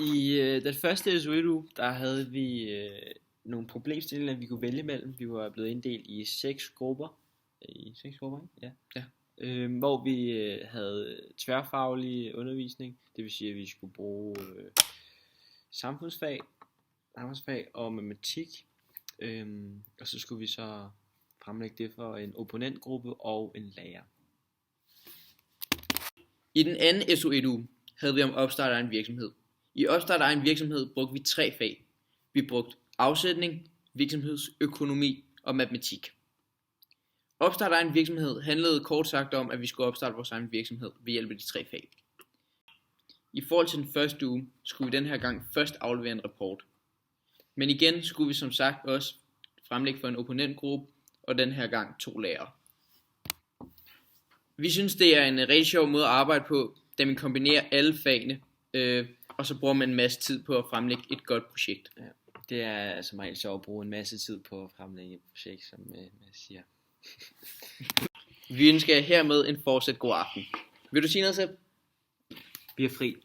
I den første SU1-uge, der havde vi nogle problemstillinger, vi kunne vælge mellem. Vi var blevet inddelt i 6 grupper. I 6 grupper, ikke? Ja. Ja. Hvor vi havde tværfaglig undervisning. Det vil sige, at vi skulle bruge samfundsfag, og matematik. Og så skulle vi så fremlægge det for en opponentgruppe og en lærer. I den anden SU1-uge havde vi om opstart af en virksomhed. I opstart af en virksomhed brugte vi 3 fag. Vi brugte afsætning, virksomhedsøkonomi og matematik. Opstart af en virksomhed handlede kort sagt om, at vi skulle opstarte vores egen virksomhed ved hjælp af de 3 fag. I forhold til den første uge skulle vi den her gang først aflevere en rapport. Men igen skulle vi som sagt også fremlægge for en opponentgruppe, og den her gang 2 lærere. Vi synes det er en rigtig sjov måde at arbejde på, da man kombinerer alle fagene, og så bruger man en masse tid på at fremlægge et godt projekt. Ja, det er som regel sjovt at bruge en masse tid på at fremlægge et projekt, som man siger. Vi ønsker jer hermed en fortsat god aften. Vil du sige noget, Sepp? Vi er fri.